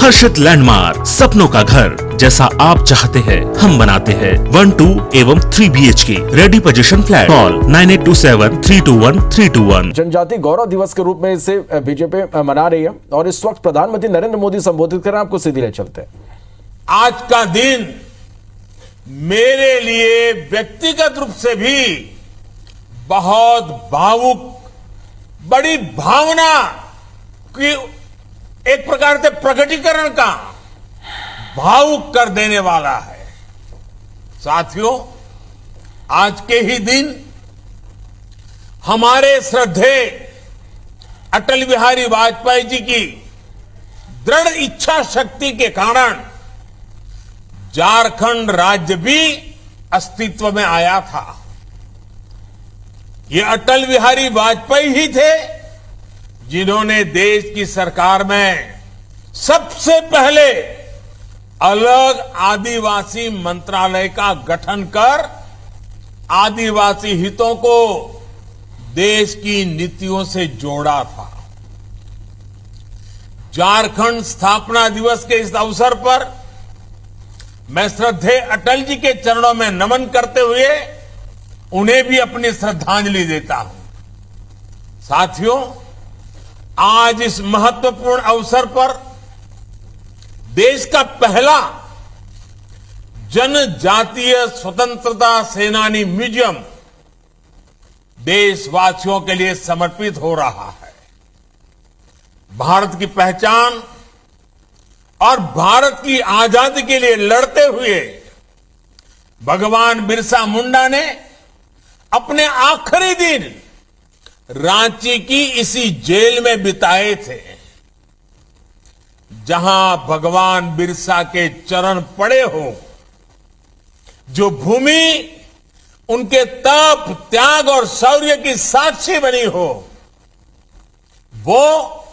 आकर्षित लैंडमार्क, सपनों का घर जैसा आप चाहते हैं हम बनाते हैं। 1, 2 एवं 3 BHK ready position flat. Call 9827321321। जनजाति गौरव दिवस के रूप में इसे बीजेपी मना रही है और इस वक्त प्रधानमंत्री नरेंद्र मोदी संबोधित कर रहे हैं। आपको सीधी ले चलते हैं। आज का दिन मेरे लिए व्यक्तिगत रूप से भी बहुत भावुक, बड़ी भावना की एक प्रकार से प्रकटीकरण का भावुक कर देने वाला है। साथियों, आज के ही दिन हमारे श्रद्धेय अटल बिहारी वाजपेयी जी की दृढ़ इच्छा शक्ति के कारण झारखंड राज्य भी अस्तित्व में आया था। ये अटल बिहारी वाजपेयी ही थे जिन्होंने देश की सरकार में सबसे पहले अलग आदिवासी मंत्रालय का गठन कर आदिवासी हितों को देश की नीतियों से जोड़ा था। झारखंड स्थापना दिवस के इस अवसर पर मैं श्रद्धेय अटल जी के चरणों में नमन करते हुए उन्हें भी अपनी श्रद्धांजलि देता हूं। साथियों, आज इस महत्वपूर्ण अवसर पर देश का पहला जनजातीय स्वतंत्रता सेनानी म्यूजियम देशवासियों के लिए समर्पित हो रहा है। भारत की पहचान और भारत की आजादी के लिए लड़ते हुए भगवान बिरसा मुंडा ने अपने आखिरी दिन रांची की इसी जेल में बिताए थे जहां भगवान बिरसा के चरण पड़े हो, जो भूमि उनके तप, त्याग और शौर्य की साक्षी बनी हो, वो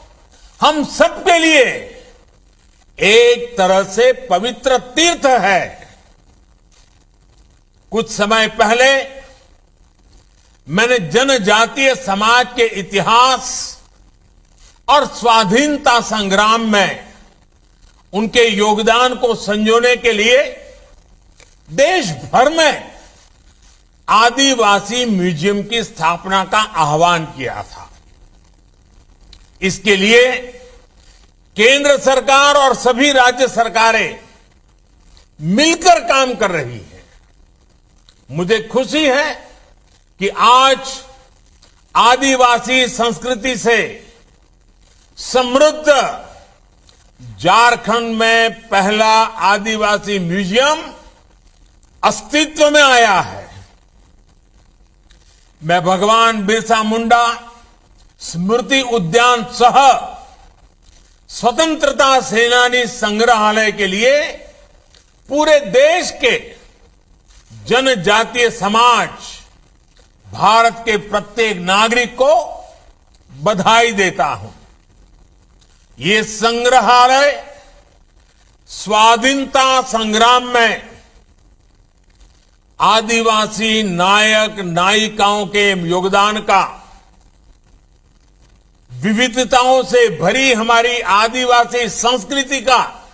हम सबके लिए एक तरह से पवित्र तीर्थ है। कुछ समय पहले मैंने जनजातीय समाज के इतिहास और स्वाधीनता संग्राम में उनके योगदान को संजोने के लिए देश भर में आदिवासी म्यूजियम की स्थापना का आह्वान किया था। इसके लिए केंद्र सरकार और सभी राज्य सरकारें मिलकर काम कर रही है। मुझे खुशी है कि आज आदिवासी संस्कृति से समृद्ध झारखंड में पहला आदिवासी म्यूजियम अस्तित्व में आया है। मैं भगवान बिरसा मुंडा स्मृति उद्यान सह स्वतंत्रता सेनानी संग्रहालय के लिए पूरे देश के जनजातीय समाज, भारत के प्रत्येक नागरिक को बधाई देता हूं। ये संग्रहालय स्वाधीनता संग्राम में आदिवासी नायक नायिकाओं के योगदान का, विविधताओं से भरी हमारी आदिवासी संस्कृति का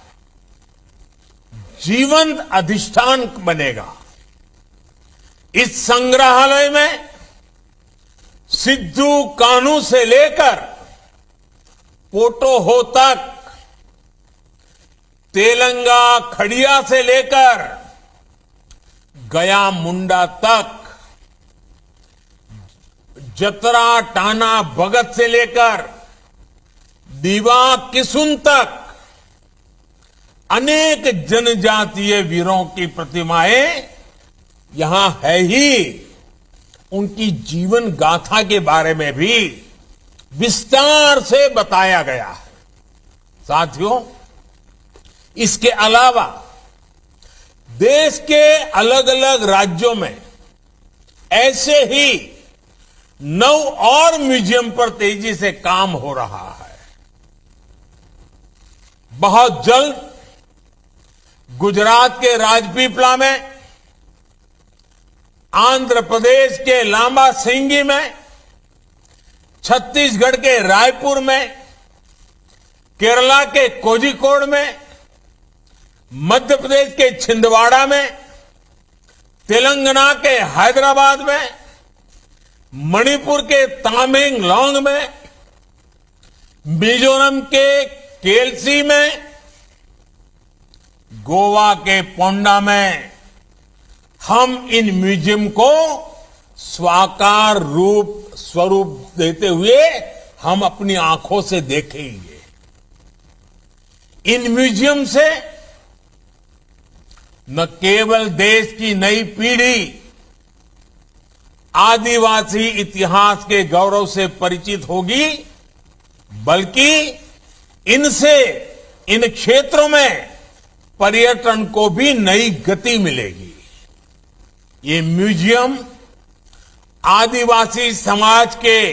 जीवंत अधिष्ठान बनेगा। इस संग्रहालय में सिद्धू कान्हू से लेकर पोटोहो तक, तेलंगा खड़िया से लेकर गया मुंडा तक, जतरा टाना भगत से लेकर दीवा किसुन तक अनेक जनजातीय वीरों की प्रतिमाएं यहां है ही। उनकी जीवन गाथा के बारे में भी विस्तार से बताया गया है। साथियों, इसके अलावा देश के अलग अलग राज्यों में ऐसे ही 9 और म्यूजियम पर तेजी से काम हो रहा है। बहुत जल्द गुजरात के राजपीपला में, आंध्र प्रदेश के लांबा सिंगी में, छत्तीसगढ़ के रायपुर में, केरला के कोझिकोड में, मध्य प्रदेश के छिंदवाड़ा में, तेलंगाना के हैदराबाद में, मणिपुर के तामेंगलोंग में, मिजोरम के केलसी में, गोवा के पोंडा में हम इन म्यूजियम को साकार स्वरूप देते हुए हम अपनी आंखों से देखेंगे। इन म्यूजियम से न केवल देश की नई पीढ़ी आदिवासी इतिहास के गौरव से परिचित होगी, बल्कि इनसे इन क्षेत्रों में पर्यटन को भी नई गति मिलेगी। ये म्यूजियम आदिवासी समाज के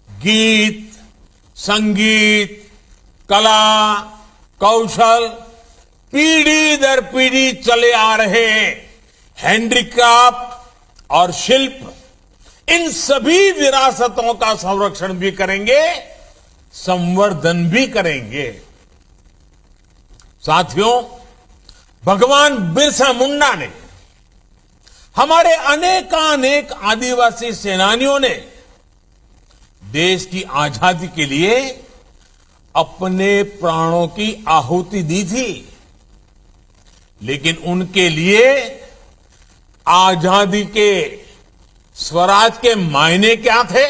गीत, संगीत, कला, कौशल, पीढ़ी दर पीढ़ी चले आ रहे हैंडीक्राफ्ट और शिल्प, इन सभी विरासतों का संरक्षण भी करेंगे, संवर्धन भी करेंगे। साथियों, भगवान बिरसा मुंडा ने, हमारे अनेकानेक आदिवासी सेनानियों ने देश की आजादी के लिए अपने प्राणों की आहुति दी थी, लेकिन उनके लिए आजादी के, स्वराज के मायने क्या थे?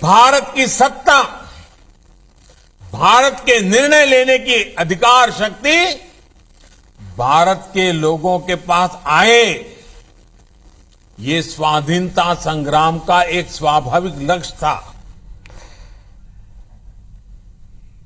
भारत की सत्ता, भारत के निर्णय लेने की अधिकार शक्ति भारत के लोगों के पास आए, ये स्वाधीनता संग्राम का एक स्वाभाविक लक्ष्य था।